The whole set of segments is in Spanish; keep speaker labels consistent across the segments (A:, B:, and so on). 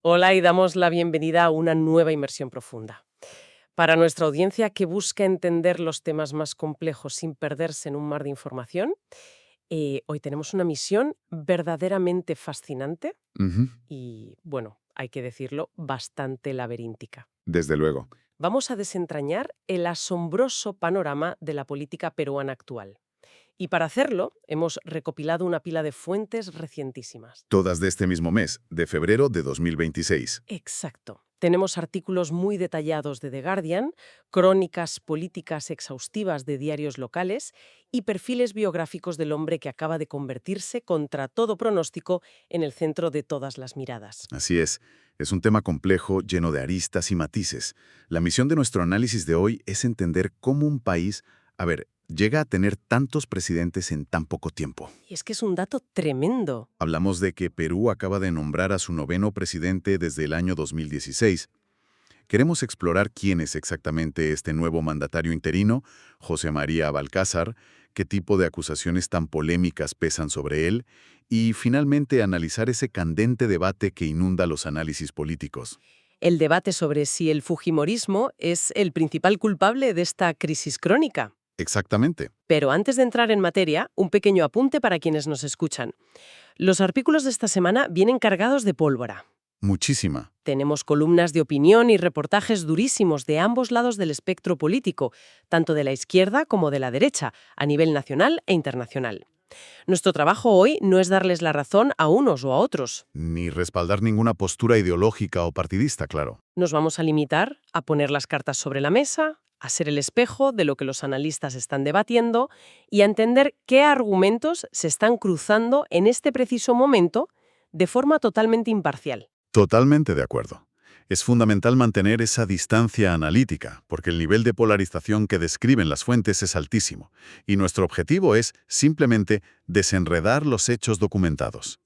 A: Hola y damos la bienvenida a una nueva inmersión profunda. Para nuestra audiencia que busca entender los temas más complejos sin perderse en un mar de información, hoy tenemos una misión verdaderamente fascinante
B: Ujú.
A: y, bueno, hay que decirlo, bastante laberíntica.
B: Desde luego.
A: Vamos a desentrañar el asombroso panorama de la política peruana actual. Y para hacerlo, hemos recopilado una pila de fuentes recientísimas.
B: Todas de este mismo mes, de febrero de 2026.
A: Exacto. Tenemos artículos muy detallados de The Guardian, crónicas políticas exhaustivas de diarios locales y perfiles biográficos del hombre que acaba de convertirse, contra todo pronóstico, en el centro de todas las miradas.
B: Así es un tema complejo, lleno de aristas y matices. La misión de nuestro análisis de hoy es entender cómo un país, llega a tener tantos presidentes en tan poco tiempo.
A: Y es que es un dato tremendo.
B: Hablamos de que Perú acaba de nombrar a su noveno presidente desde el año 2016. Queremos explorar quién es exactamente este nuevo mandatario interino, José María Balcázar, qué tipo de acusaciones tan polémicas pesan sobre él, y finalmente analizar ese candente debate que inunda los análisis políticos.
A: El debate sobre si el fujimorismo es el principal culpable de esta crisis crónica.
B: Exactamente.
A: Pero antes de entrar en materia, un pequeño apunte para quienes nos escuchan. Los artículos de esta semana vienen cargados de pólvora.
B: Muchísima.
A: Tenemos columnas de opinión y reportajes durísimos de ambos lados del espectro político, tanto de la izquierda como de la derecha, a nivel nacional e internacional. Nuestro trabajo hoy no es darles la razón a unos o a otros.
B: Ni respaldar ninguna postura ideológica o partidista, claro.
A: Nos vamos a limitar a poner las cartas sobre la mesa, a ser el espejo de lo que los analistas están debatiendo y a entender qué argumentos se están cruzando en este preciso momento de forma totalmente imparcial.
B: Totalmente de acuerdo. Es fundamental mantener esa distancia analítica, porque el nivel de polarización que describen las fuentes es altísimo, y nuestro objetivo es simplemente desenredar los hechos documentados.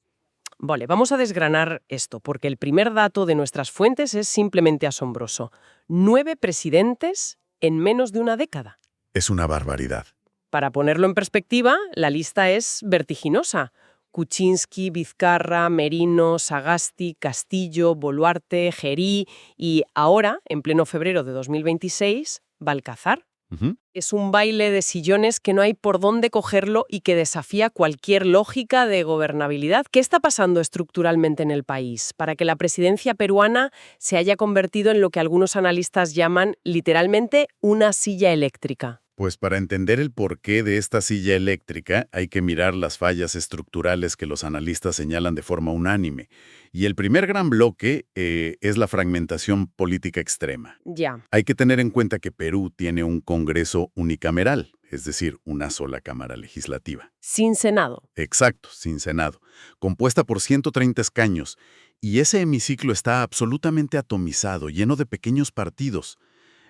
A: Vale, vamos a desgranar esto, porque el primer dato de nuestras fuentes es simplemente asombroso. 9 presidentes en menos de una década.
B: Es una barbaridad.
A: Para ponerlo en perspectiva, la lista es vertiginosa. Kuczynski, Vizcarra, Merino, Sagasti, Castillo, Boluarte, Gerí y ahora, en pleno febrero de 2026, Balcázar.
B: Ujú.
A: Es un baile de sillones que no hay por dónde cogerlo y que desafía cualquier lógica de gobernabilidad. ¿Qué está pasando estructuralmente en el país para que la presidencia peruana se haya convertido en lo que algunos analistas llaman literalmente una silla eléctrica?
B: Pues para entender el porqué de esta silla eléctrica hay que mirar las fallas estructurales que los analistas señalan de forma unánime. Y el primer gran bloque es la fragmentación política extrema.
A: Ya.
B: Hay que tener en cuenta que Perú tiene un Congreso unicameral, es decir, una sola Cámara Legislativa.
A: Sin Senado.
B: Exacto, sin Senado, compuesta por 130 escaños, y ese hemiciclo está absolutamente atomizado, lleno de pequeños partidos.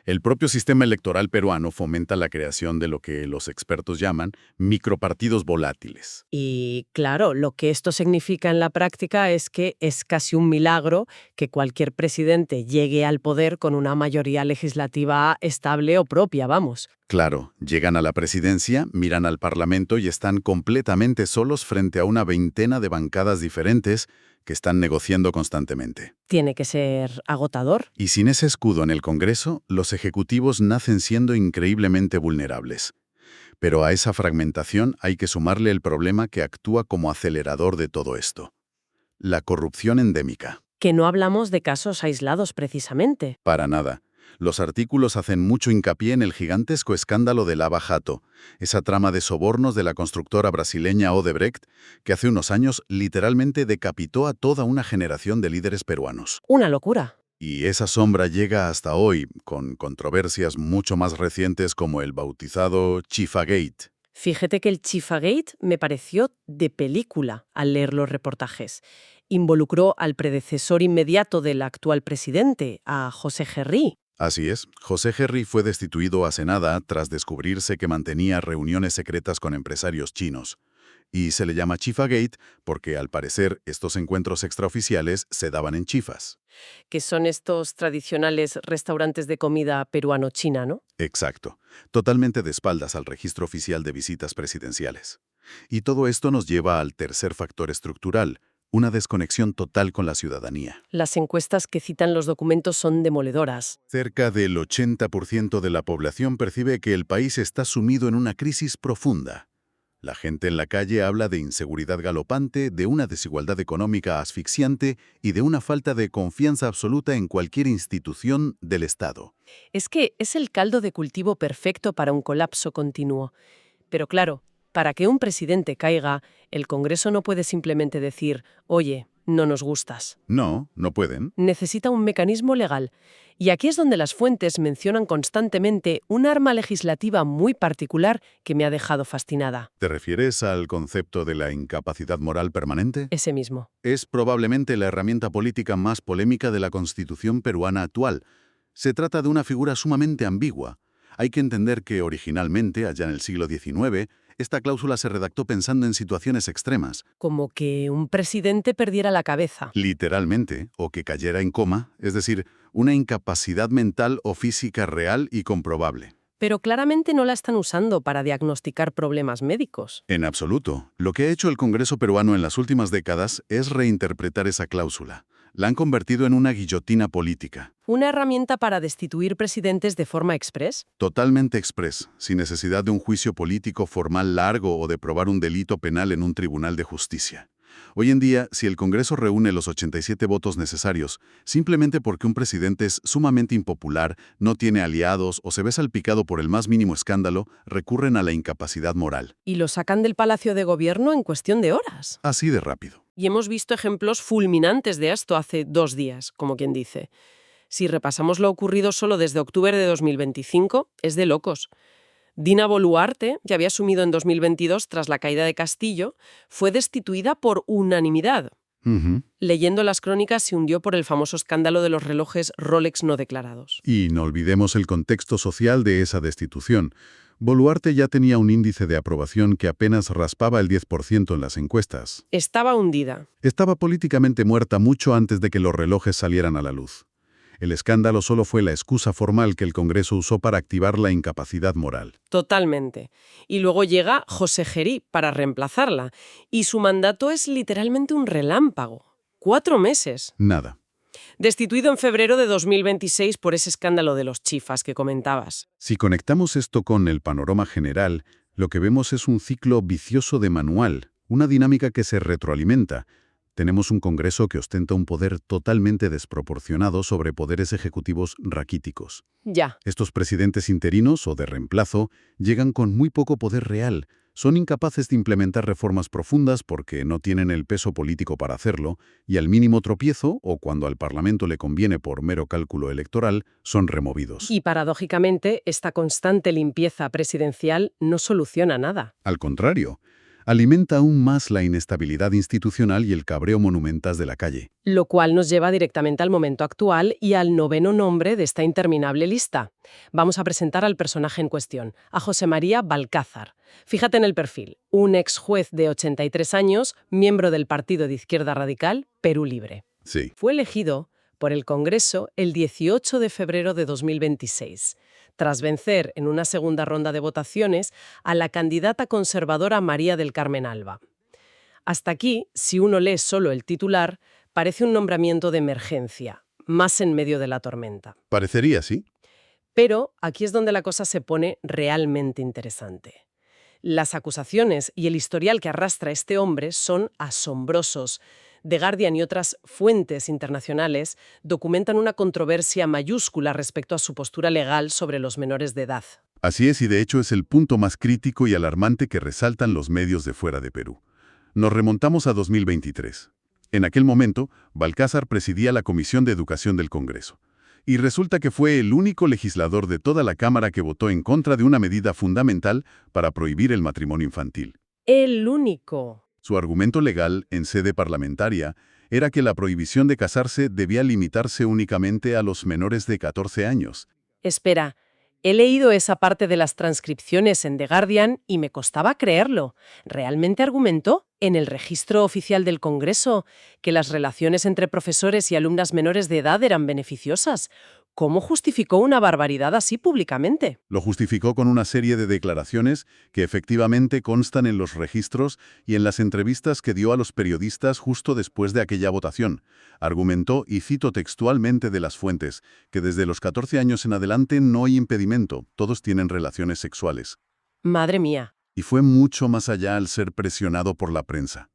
B: El propio sistema electoral peruano fomenta la creación de lo que los expertos llaman micropartidos volátiles.
A: Y claro, lo que esto significa en la práctica es que es casi un milagro que cualquier presidente llegue al poder con una mayoría legislativa estable o propia, vamos.
B: Claro, llegan a la presidencia, miran al Parlamento y están completamente solos frente a una veintena de bancadas diferentes que están negociando constantemente.
A: Tiene que ser agotador.
B: Y sin ese escudo en el Congreso, los ejecutivos nacen siendo increíblemente vulnerables. Pero a esa fragmentación hay que sumarle el problema que actúa como acelerador de todo esto: la corrupción endémica.
A: Que no hablamos de casos aislados precisamente.
B: Para nada. Los artículos hacen mucho hincapié en el gigantesco escándalo de Lava Jato, esa trama de sobornos de la constructora brasileña Odebrecht, que hace unos años literalmente decapitó a toda una generación de líderes peruanos.
A: Una locura.
B: Y esa sombra llega hasta hoy, con controversias mucho más recientes como el bautizado Chifagate.
A: Fíjate que el Chifagate me pareció de película al leer los reportajes. Involucró al predecesor inmediato del actual presidente, a José Gerrí.
B: Así es, José Gerrí fue destituido hace nada tras descubrirse que mantenía reuniones secretas con empresarios chinos. Y se le llama Chifagate porque, al parecer, estos encuentros extraoficiales se daban en chifas.
A: Que son estos tradicionales restaurantes de comida peruano-china, ¿no?
B: Exacto, totalmente de espaldas al registro oficial de visitas presidenciales. Y todo esto nos lleva al tercer factor estructural: una desconexión total con la ciudadanía.
A: Las encuestas que citan los documentos son demoledoras.
B: Cerca del 80% de la población percibe que el país está sumido en una crisis profunda. La gente en la calle habla de inseguridad galopante, de una desigualdad económica asfixiante y de una falta de confianza absoluta en cualquier institución del Estado.
A: Es que es el caldo de cultivo perfecto para un colapso continuo. Pero claro, para que un presidente caiga, el Congreso no puede simplemente decir, oye, no nos gustas.
B: No, no pueden.
A: Necesita un mecanismo legal. Y aquí es donde las fuentes mencionan constantemente un arma legislativa muy particular que me ha dejado fascinada.
B: ¿Te refieres al concepto de la incapacidad moral permanente?
A: Ese mismo.
B: Es probablemente la herramienta política más polémica de la Constitución peruana actual. Se trata de una figura sumamente ambigua. Hay que entender que originalmente, allá en el siglo XIX, esta cláusula se redactó pensando en situaciones extremas,
A: Como que un presidente perdiera la cabeza.
B: literalmente, o que cayera en coma, es decir, una incapacidad mental o física real y comprobable.
A: Pero claramente no la están usando para diagnosticar problemas médicos.
B: En absoluto. Lo que ha hecho el Congreso peruano en las últimas décadas es reinterpretar esa cláusula. La han convertido en una guillotina política.
A: ¿Una herramienta para destituir presidentes de forma express?
B: Totalmente express, sin necesidad de un juicio político formal largo o de probar un delito penal en un tribunal de justicia. Hoy en día, si el Congreso reúne los 87 votos necesarios, simplemente porque un presidente es sumamente impopular, no tiene aliados o se ve salpicado por el más mínimo escándalo, recurren a la incapacidad moral.
A: Y lo sacan del Palacio de Gobierno en cuestión de horas.
B: Así de rápido.
A: Y hemos visto ejemplos fulminantes de esto hace 2 días, como quien dice. Si repasamos lo ocurrido solo desde octubre de 2025, es de locos. Dina Boluarte, que había asumido en 2022 tras la caída de Castillo, fue destituida por unanimidad. Leyendo las crónicas se hundió por el famoso escándalo de los relojes Rolex no declarados.
B: Y no olvidemos el contexto social de esa destitución. Boluarte ya tenía un índice de aprobación que apenas raspaba el 10% en las encuestas.
A: Estaba hundida.
B: Estaba políticamente muerta mucho antes de que los relojes salieran a la luz. El escándalo solo fue la excusa formal que el Congreso usó para activar la incapacidad moral.
A: Totalmente. Y luego llega José Gerí para reemplazarla. Y su mandato es literalmente un relámpago. 4 meses.
B: Nada.
A: Destituido en febrero de 2026 por ese escándalo de los chifas que comentabas.
B: Si conectamos esto con el panorama general, lo que vemos es un ciclo vicioso de manual, una dinámica que se retroalimenta. Tenemos un Congreso que ostenta un poder totalmente desproporcionado sobre poderes ejecutivos raquíticos.
A: Ya.
B: Estos presidentes interinos o de reemplazo llegan con muy poco poder real. Son incapaces de implementar reformas profundas porque no tienen el peso político para hacerlo, y al mínimo tropiezo, o cuando al Parlamento le conviene por mero cálculo electoral, son removidos.
A: Y paradójicamente, esta constante limpieza presidencial no soluciona nada.
B: Al contrario, alimenta aún más la inestabilidad institucional y el cabreo monumental de la calle.
A: Lo cual nos lleva directamente al momento actual y al 9º nombre de esta interminable lista. Vamos a presentar al personaje en cuestión, a José María Balcázar. Fíjate en el perfil, un ex juez de 83 años, miembro del Partido de Izquierda Radical, Perú Libre.
B: Sí.
A: Fue elegido por el Congreso el 18 de febrero de 2026, tras vencer en una segunda ronda de votaciones a la candidata conservadora María del Carmen Alba. Hasta aquí, si uno lee solo el titular, parece un nombramiento de emergencia, más en medio de la tormenta.
B: Parecería, sí.
A: Pero aquí es donde la cosa se pone realmente interesante. Las acusaciones y el historial que arrastra este hombre son asombrosos. The Guardian y otras fuentes internacionales documentan una controversia mayúscula respecto a su postura legal sobre los menores de edad.
B: Así es, y de hecho es el punto más crítico y alarmante que resaltan los medios de fuera de Perú. Nos remontamos a 2023. En aquel momento, Balcázar presidía la Comisión de Educación del Congreso. Y resulta que fue el único legislador de toda la Cámara que votó en contra de una medida fundamental para prohibir el matrimonio infantil.
A: El único.
B: Su argumento legal, en sede parlamentaria, era que la prohibición de casarse debía limitarse únicamente a los menores de 14 años.
A: Espera, he leído esa parte de las transcripciones en The Guardian y me costaba creerlo. ¿Realmente argumentó? en el registro oficial del Congreso que las relaciones entre profesores y alumnas menores de edad eran beneficiosas. ¿Cómo justificó una barbaridad así públicamente?
B: Lo justificó con una serie de declaraciones que efectivamente constan en los registros y en las entrevistas que dio a los periodistas justo después de aquella votación. Argumentó, y cito textualmente de las fuentes, que desde los 14 años en adelante no hay impedimento, todos tienen relaciones sexuales.
A: Madre mía.
B: Y fue mucho más allá al ser presionado por la prensa.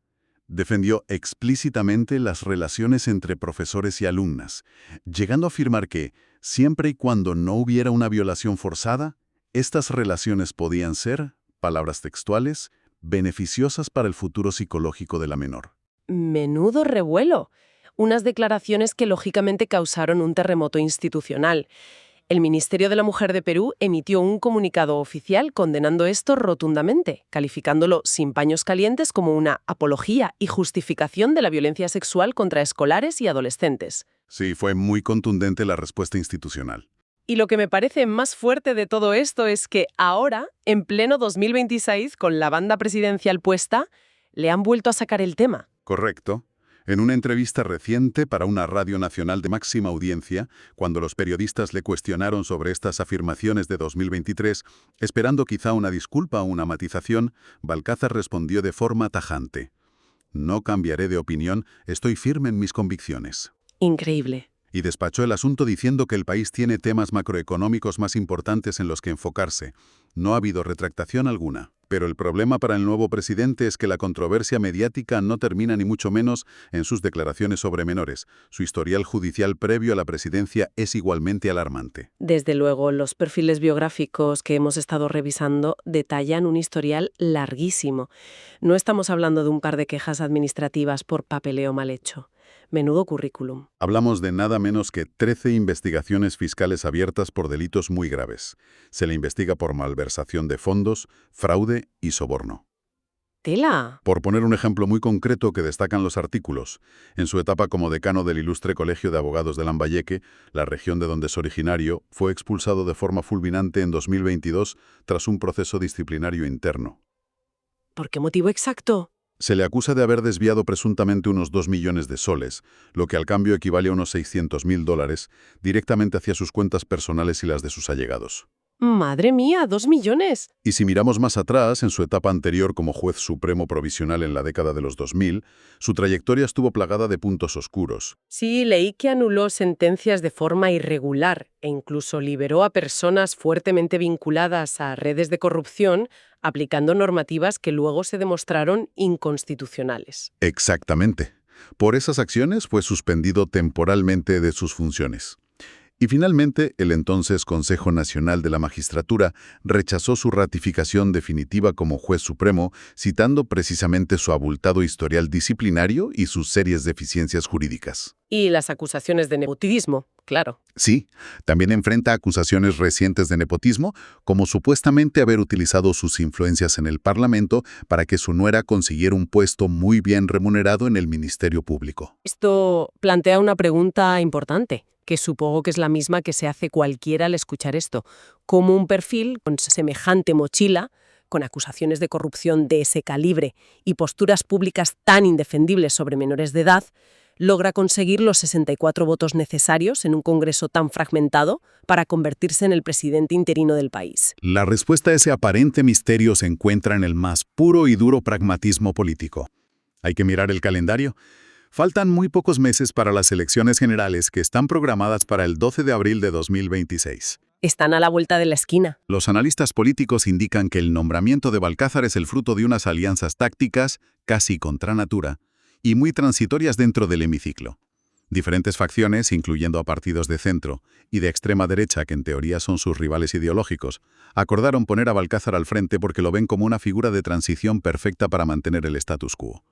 B: Defendió explícitamente las relaciones entre profesores y alumnas, llegando a afirmar que, siempre y cuando no hubiera una violación forzada, estas relaciones podían ser, palabras textuales, beneficiosas para el futuro psicológico de la menor.
A: Menudo revuelo. Unas declaraciones que lógicamente causaron un terremoto institucional. El Ministerio de la Mujer de Perú emitió un comunicado oficial condenando esto rotundamente, calificándolo sin paños calientes como una apología y justificación de la violencia sexual contra escolares y adolescentes.
B: Sí, fue muy contundente la respuesta institucional.
A: Y lo que me parece más fuerte de todo esto es que ahora, en pleno 2026, con la banda presidencial puesta, le han vuelto a sacar el tema.
B: Correcto. En una entrevista reciente para una radio nacional de máxima audiencia, cuando los periodistas le cuestionaron sobre estas afirmaciones de 2023, esperando quizá una disculpa o una matización, Balcázar respondió de forma tajante: «No cambiaré de opinión, estoy firme en mis convicciones».
A: Increíble.
B: Y despachó el asunto diciendo que el país tiene temas macroeconómicos más importantes en los que enfocarse. No ha habido retractación alguna. Pero el problema para el nuevo presidente es que la controversia mediática no termina ni mucho menos en sus declaraciones sobre menores. Su historial judicial previo a la presidencia es igualmente alarmante.
A: Desde luego, los perfiles biográficos que hemos estado revisando detallan un historial larguísimo. No estamos hablando de un par de quejas administrativas por papeleo mal hecho. Menudo currículum.
B: Hablamos de nada menos que 13 investigaciones fiscales abiertas por delitos muy graves. Se le investiga por malversación de fondos, fraude y soborno.
A: ¡Tela!
B: Por poner un ejemplo muy concreto que destacan los artículos, en su etapa como decano del Ilustre Colegio de Abogados de Lambayeque, la región de donde es originario, fue expulsado de forma fulminante en 2022 tras un proceso disciplinario interno.
A: ¿Por qué motivo exacto?
B: Se le acusa de haber desviado presuntamente unos 2 millones de soles, lo que al cambio equivale a unos $600.000, directamente hacia sus cuentas personales y las de sus allegados.
A: ¡Madre mía! ¡2 millones!
B: Y si miramos más atrás, en su etapa anterior como juez supremo provisional en la década de los 2000, su trayectoria estuvo plagada de puntos oscuros.
A: Sí, leí que anuló sentencias de forma irregular e incluso liberó a personas fuertemente vinculadas a redes de corrupción, aplicando normativas que luego se demostraron inconstitucionales.
B: Exactamente. Por esas acciones fue suspendido temporalmente de sus funciones. Y finalmente, el entonces Consejo Nacional de la Magistratura rechazó su ratificación definitiva como juez supremo, citando precisamente su abultado historial disciplinario y sus serias deficiencias jurídicas.
A: Y las acusaciones de nepotismo, claro.
B: Sí, también enfrenta acusaciones recientes de nepotismo, como supuestamente haber utilizado sus influencias en el Parlamento para que su nuera consiguiera un puesto muy bien remunerado en el Ministerio Público.
A: Esto plantea una pregunta importante, que supongo que es la misma que se hace cualquiera al escuchar esto. ¿Cómo un perfil con semejante mochila, con acusaciones de corrupción de ese calibre y posturas públicas tan indefendibles sobre menores de edad, logra conseguir los 64 votos necesarios en un Congreso tan fragmentado para convertirse en el presidente interino del país?
B: La respuesta a ese aparente misterio se encuentra en el más puro y duro pragmatismo político. Hay que mirar el calendario. Faltan muy pocos meses para las elecciones generales que están programadas para el 12 de abril de 2026.
A: Están a la vuelta de la esquina.
B: Los analistas políticos indican que el nombramiento de Balcázar es el fruto de unas alianzas tácticas, casi contra natura, y muy transitorias dentro del hemiciclo. Diferentes facciones, incluyendo a partidos de centro y de extrema derecha, que en teoría son sus rivales ideológicos, acordaron poner a Balcázar al frente porque lo ven como una figura de transición perfecta para mantener el status quo.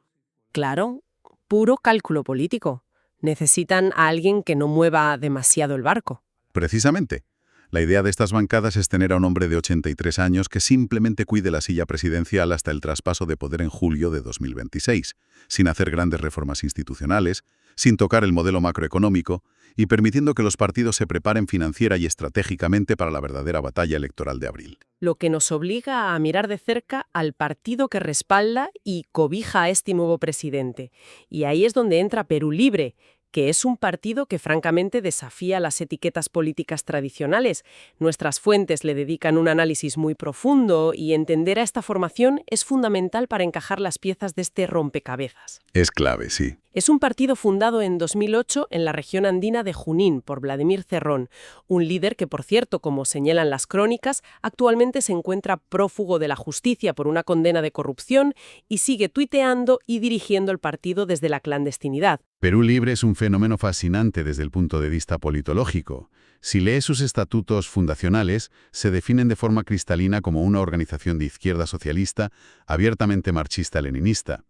A: Claro, puro cálculo político. Necesitan a alguien que no mueva demasiado el barco.
B: Precisamente. La idea de estas bancadas es tener a un hombre de 83 años que simplemente cuide la silla presidencial hasta el traspaso de poder en julio de 2026, sin hacer grandes reformas institucionales, sin tocar el modelo macroeconómico y permitiendo que los partidos se preparen financiera y estratégicamente para la verdadera batalla electoral de abril.
A: Lo que nos obliga a mirar de cerca al partido que respalda y cobija a este nuevo presidente. Y ahí es donde entra Perú Libre, que es un partido que francamente desafía las etiquetas políticas tradicionales. Nuestras fuentes le dedican un análisis muy profundo y entender a esta formación es fundamental para encajar las piezas de este rompecabezas.
B: Es clave, sí.
A: Es un partido fundado en 2008 en la región andina de Junín por Vladimir Cerrón, un líder que, por cierto, como señalan las crónicas, actualmente se encuentra prófugo de la justicia por una condena de corrupción y sigue tuiteando y dirigiendo el partido desde la clandestinidad.
B: Perú Libre es un fenómeno fascinante desde el punto de vista politológico. Si lee sus estatutos fundacionales, se definen de forma cristalina como una organización de izquierda socialista, abiertamente marxista-leninista.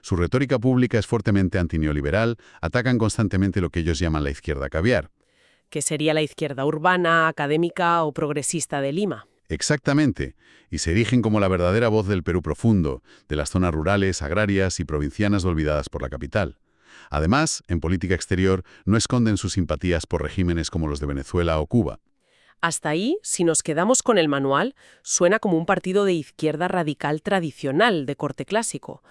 B: Su retórica pública es fuertemente antineoliberal, atacan constantemente lo que ellos llaman la izquierda caviar.
A: Que sería la izquierda urbana, académica o progresista de Lima.
B: Exactamente, y se erigen como la verdadera voz del Perú profundo, de las zonas rurales, agrarias y provincianas olvidadas por la capital. Además, en política exterior, no esconden sus simpatías por regímenes como los de Venezuela o Cuba.
A: Hasta ahí, si nos quedamos con el manual, suena como un partido de izquierda radical tradicional, de corte clásico.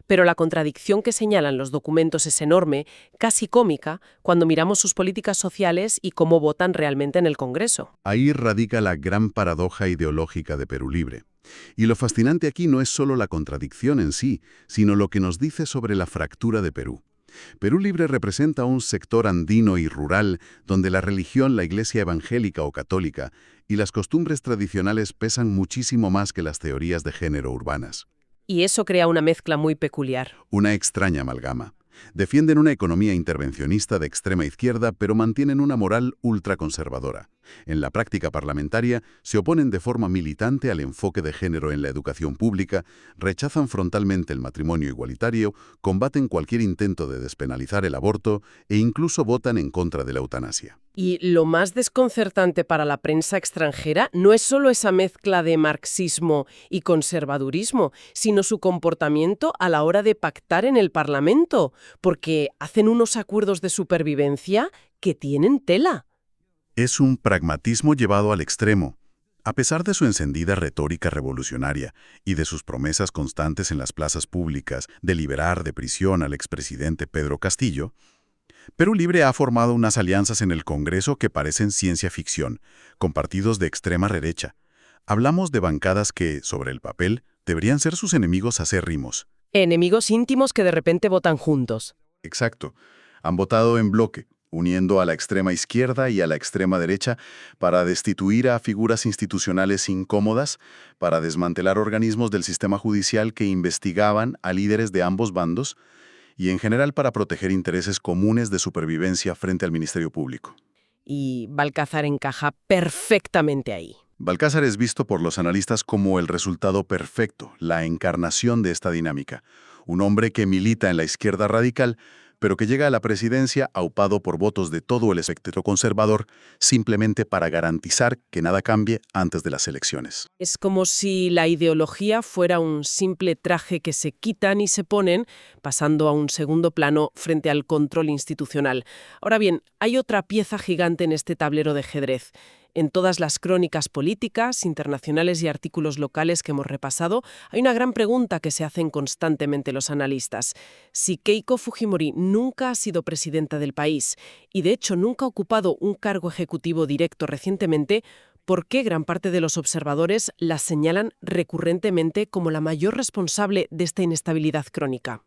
A: Pero la contradicción que señalan los documentos es enorme, casi cómica, cuando miramos sus políticas sociales y cómo votan realmente en el Congreso.
B: Ahí radica la gran paradoja ideológica de Perú Libre. Y lo fascinante aquí no es solo la contradicción en sí, sino lo que nos dice sobre la fractura de Perú. Perú Libre representa un sector andino y rural donde la religión, la iglesia evangélica o católica y las costumbres tradicionales pesan muchísimo más que las teorías de género urbanas.
A: Y eso crea una mezcla muy peculiar.
B: Una extraña amalgama. Defienden una economía intervencionista de extrema izquierda, pero mantienen una moral ultraconservadora. En la práctica parlamentaria, se oponen de forma militante al enfoque de género en la educación pública, rechazan frontalmente el matrimonio igualitario, combaten cualquier intento de despenalizar el aborto e incluso votan en contra de la eutanasia.
A: Y lo más desconcertante para la prensa extranjera no es solo esa mezcla de marxismo y conservadurismo, sino su comportamiento a la hora de pactar en el Parlamento, porque hacen unos acuerdos de supervivencia que tienen tela.
B: Es un pragmatismo llevado al extremo. A pesar de su encendida retórica revolucionaria y de sus promesas constantes en las plazas públicas de liberar de prisión al expresidente Pedro Castillo, Perú Libre ha formado unas alianzas en el Congreso que parecen ciencia ficción, con partidos de extrema derecha. Hablamos de bancadas que, sobre el papel, deberían ser sus enemigos acérrimos.
A: Enemigos íntimos que de repente votan juntos.
B: Exacto. Han votado en bloque, uniendo a la extrema izquierda y a la extrema derecha para destituir a figuras institucionales incómodas, para desmantelar organismos del sistema judicial que investigaban a líderes de ambos bandos y en general para proteger intereses comunes de supervivencia frente al Ministerio Público.
A: Y Balcázar encaja perfectamente ahí.
B: Balcázar es visto por los analistas como el resultado perfecto, la encarnación de esta dinámica. Un hombre que milita en la izquierda radical, pero que llega a la presidencia aupado por votos de todo el espectro conservador, simplemente para garantizar que nada cambie antes de las elecciones.
A: Es como si la ideología fuera un simple traje que se quitan y se ponen, pasando a un segundo plano frente al control institucional. Ahora bien, hay otra pieza gigante en este tablero de ajedrez. En todas las crónicas políticas, internacionales y artículos locales que hemos repasado, hay una gran pregunta que se hacen constantemente los analistas. Si Keiko Fujimori nunca ha sido presidenta del país y de hecho nunca ha ocupado un cargo ejecutivo directo recientemente, ¿por qué gran parte de los observadores la señalan recurrentemente como la mayor responsable de esta inestabilidad crónica?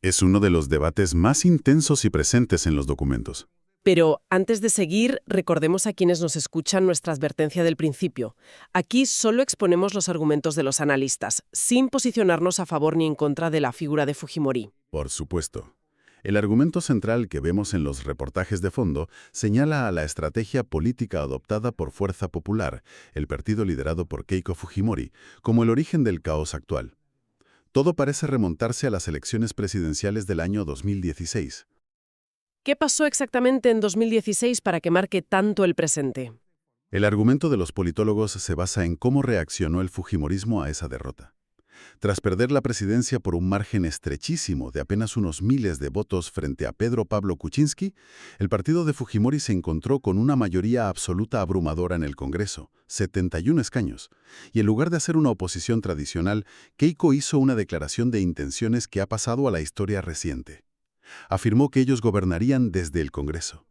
B: Es uno de los debates más intensos y presentes en los documentos.
A: Pero antes de seguir, recordemos a quienes nos escuchan nuestra advertencia del principio. Aquí solo exponemos los argumentos de los analistas, sin posicionarnos a favor ni en contra de la figura de Fujimori.
B: Por supuesto. El argumento central que vemos en los reportajes de fondo señala a la estrategia política adoptada por Fuerza Popular, el partido liderado por Keiko Fujimori, como el origen del caos actual. Todo parece remontarse a las elecciones presidenciales del año 2016.
A: ¿Qué pasó exactamente en 2016 para que marque tanto el presente?
B: El argumento de los politólogos se basa en cómo reaccionó el fujimorismo a esa derrota. Tras perder la presidencia por un margen estrechísimo de apenas unos miles de votos frente a Pedro Pablo Kuczynski, el partido de Fujimori se encontró con una mayoría absoluta abrumadora en el Congreso, 71 escaños, y en lugar de hacer una oposición tradicional, Keiko hizo una declaración de intenciones que ha pasado a la historia reciente. Afirmó que ellos gobernarían desde el Congreso.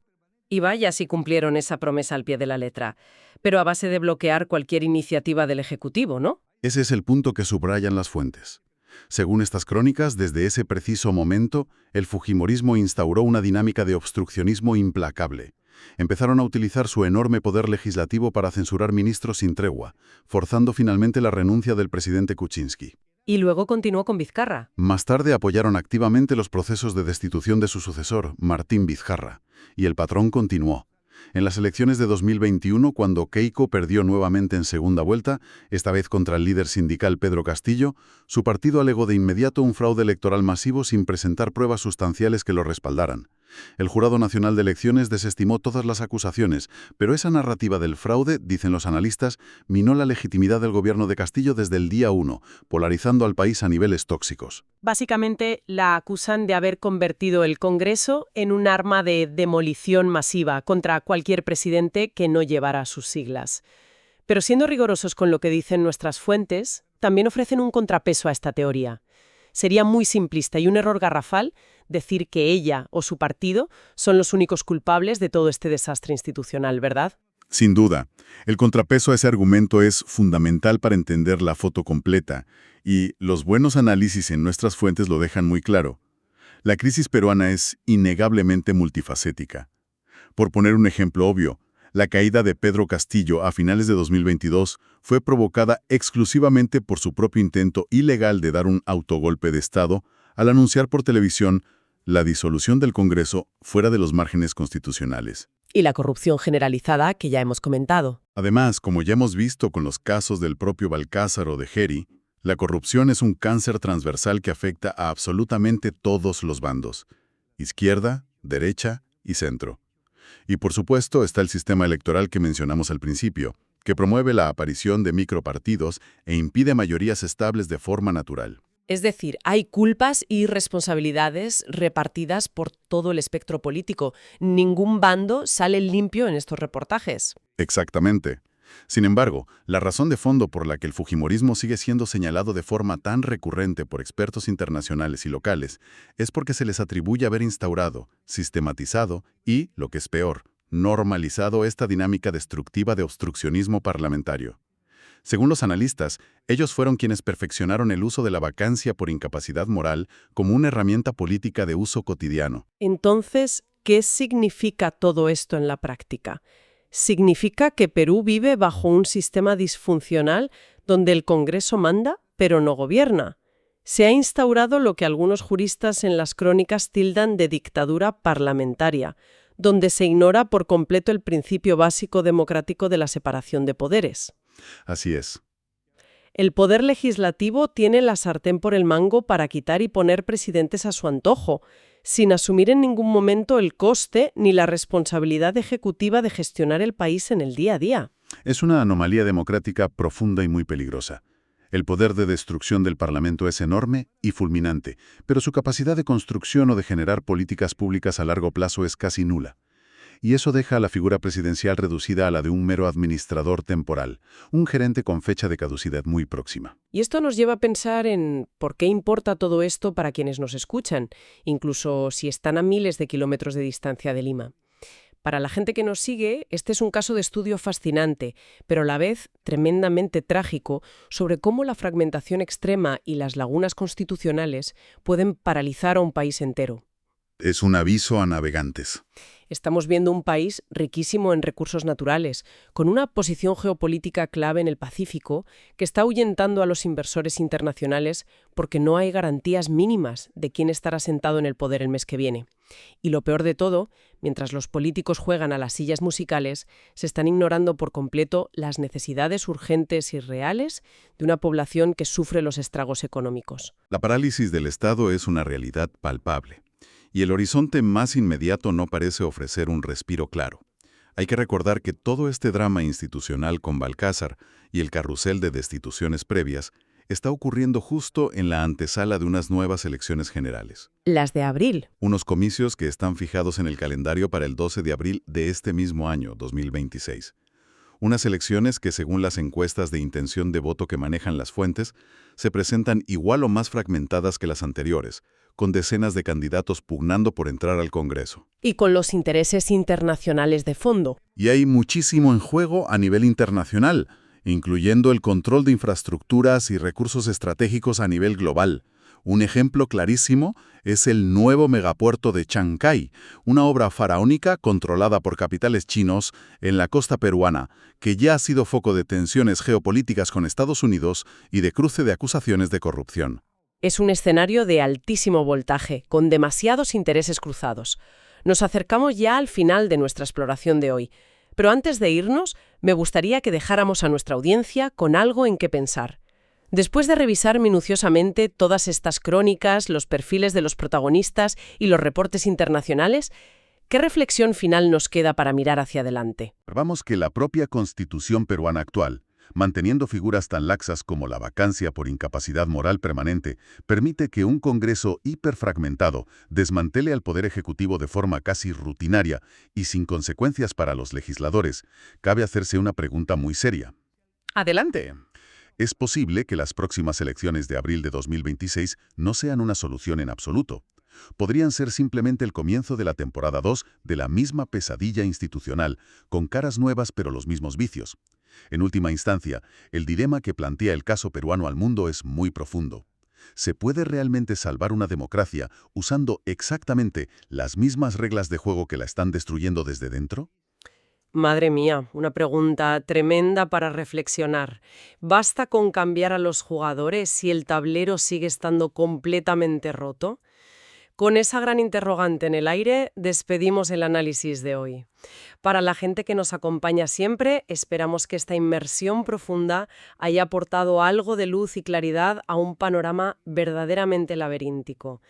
A: Y vaya si cumplieron esa promesa al pie de la letra, pero a base de bloquear cualquier iniciativa del Ejecutivo, ¿no?
B: Ese es el punto que subrayan las fuentes. Según estas crónicas, desde ese preciso momento, el fujimorismo instauró una dinámica de obstruccionismo implacable. Empezaron a utilizar su enorme poder legislativo para censurar ministros sin tregua, forzando finalmente la renuncia del presidente Kuczynski.
A: Y luego continuó con Vizcarra.
B: Más tarde apoyaron activamente los procesos de destitución de su sucesor, Martín Vizcarra, y el patrón continuó. En las elecciones de 2021, cuando Keiko perdió nuevamente en segunda vuelta, esta vez contra el líder sindical Pedro Castillo, su partido alegó de inmediato un fraude electoral masivo sin presentar pruebas sustanciales que lo respaldaran. El Jurado Nacional de Elecciones desestimó todas las acusaciones, pero esa narrativa del fraude, dicen los analistas, minó la legitimidad del gobierno de Castillo desde el día 1, polarizando al país a niveles tóxicos.
A: Básicamente la acusan de haber convertido el Congreso en un arma de demolición masiva contra cualquier presidente que no llevara sus siglas. Pero siendo rigurosos con lo que dicen nuestras fuentes, también ofrecen un contrapeso a esta teoría. Sería muy simplista y un error garrafal decir que ella o su partido son los únicos culpables de todo este desastre institucional, ¿verdad?
B: Sin duda, el contrapeso a ese argumento es fundamental para entender la foto completa, y los buenos análisis en nuestras fuentes lo dejan muy claro. La crisis peruana es innegablemente multifacética. Por poner un ejemplo obvio, la caída de Pedro Castillo a finales de 2022 fue provocada exclusivamente por su propio intento ilegal de dar un autogolpe de Estado al anunciar por televisión la disolución del Congreso fuera de los márgenes constitucionales.
A: Y la corrupción generalizada que ya hemos comentado.
B: Además, como ya hemos visto con los casos del propio Balcázar o de Geri, la corrupción es un cáncer transversal que afecta a absolutamente todos los bandos: izquierda, derecha y centro. Y por supuesto está el sistema electoral que mencionamos al principio, que promueve la aparición de micropartidos e impide mayorías estables de forma natural.
A: Es decir, hay culpas y responsabilidades repartidas por todo el espectro político. Ningún bando sale limpio en estos reportajes.
B: Exactamente. Sin embargo, la razón de fondo por la que el fujimorismo sigue siendo señalado de forma tan recurrente por expertos internacionales y locales es porque se les atribuye haber instaurado, sistematizado y, lo que es peor, normalizado esta dinámica destructiva de obstruccionismo parlamentario. Según los analistas, ellos fueron quienes perfeccionaron el uso de la vacancia por incapacidad moral como una herramienta política de uso cotidiano.
A: Entonces, ¿qué significa todo esto en la práctica? ¿Significa que Perú vive bajo un sistema disfuncional donde el Congreso manda, pero no gobierna? Se ha instaurado lo que algunos juristas en las crónicas tildan de dictadura parlamentaria, donde se ignora por completo el principio básico democrático de la separación de poderes.
B: Así es.
A: El poder legislativo tiene la sartén por el mango para quitar y poner presidentes a su antojo, sin asumir en ningún momento el coste ni la responsabilidad ejecutiva de gestionar el país en el día a día.
B: Es una anomalía democrática profunda y muy peligrosa. El poder de destrucción del Parlamento es enorme y fulminante, pero su capacidad de construcción o de generar políticas públicas a largo plazo es casi nula. Y eso deja a la figura presidencial reducida a la de un mero administrador temporal, un gerente con fecha de caducidad muy próxima.
A: Y esto nos lleva a pensar en por qué importa todo esto para quienes nos escuchan, incluso si están a miles de kilómetros de distancia de Lima. Para la gente que nos sigue, este es un caso de estudio fascinante, pero a la vez tremendamente trágico, sobre cómo la fragmentación extrema y las lagunas constitucionales pueden paralizar a un país entero.
B: Es un aviso a navegantes.
A: Estamos viendo un país riquísimo en recursos naturales, con una posición geopolítica clave en el Pacífico, que está ahuyentando a los inversores internacionales porque no hay garantías mínimas de quién estará sentado en el poder el mes que viene. Y lo peor de todo, mientras los políticos juegan a las sillas musicales, se están ignorando por completo las necesidades urgentes y reales de una población que sufre los estragos económicos.
B: La parálisis del Estado es una realidad palpable. Y el horizonte más inmediato no parece ofrecer un respiro claro. Hay que recordar que todo este drama institucional con Balcázar y el carrusel de destituciones previas está ocurriendo justo en la antesala de unas nuevas elecciones generales.
A: Las de abril.
B: Unos comicios que están fijados en el calendario para el 12 de abril de este mismo año, 2026. Unas elecciones que, según las encuestas de intención de voto que manejan las fuentes, se presentan igual o más fragmentadas que las anteriores, con decenas de candidatos pugnando por entrar al Congreso.
A: Y con los intereses internacionales de fondo.
B: Y hay muchísimo en juego a nivel internacional, incluyendo el control de infraestructuras y recursos estratégicos a nivel global. Un ejemplo clarísimo es el nuevo megapuerto de Chancay, una obra faraónica controlada por capitales chinos en la costa peruana, que ya ha sido foco de tensiones geopolíticas con Estados Unidos y de cruce de acusaciones de corrupción.
A: Es un escenario de altísimo voltaje, con demasiados intereses cruzados. Nos acercamos ya al final de nuestra exploración de hoy. Pero antes de irnos, me gustaría que dejáramos a nuestra audiencia con algo en qué pensar. Después de revisar minuciosamente todas estas crónicas, los perfiles de los protagonistas y los reportes internacionales, ¿qué reflexión final nos queda para mirar hacia adelante?
B: Observamos que la propia Constitución peruana actual, manteniendo figuras tan laxas como la vacancia por incapacidad moral permanente, permite que un Congreso hiperfragmentado desmantele al Poder Ejecutivo de forma casi rutinaria y sin consecuencias para los legisladores. Cabe hacerse una pregunta muy seria. ¡Adelante! Es posible que las próximas elecciones de abril de 2026 no sean una solución en absoluto. Podrían ser simplemente el comienzo de la temporada 2 de la misma pesadilla institucional, con caras nuevas pero los mismos vicios. En última instancia, el dilema que plantea el caso peruano al mundo es muy profundo. ¿Se puede realmente salvar una democracia usando exactamente las mismas reglas de juego que la están destruyendo desde dentro?
A: Madre mía, una pregunta tremenda para reflexionar. ¿Basta con cambiar a los jugadores si el tablero sigue estando completamente roto? Con esa gran interrogante en el aire, despedimos el análisis de hoy. Para la gente que nos acompaña siempre, esperamos que esta inmersión profunda haya aportado algo de luz y claridad a un panorama verdaderamente laberíntico.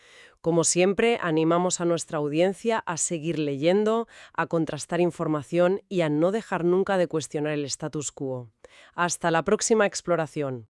A: Como siempre, animamos a nuestra audiencia a seguir leyendo, a contrastar información y a no dejar nunca de cuestionar el status quo. Hasta la próxima exploración.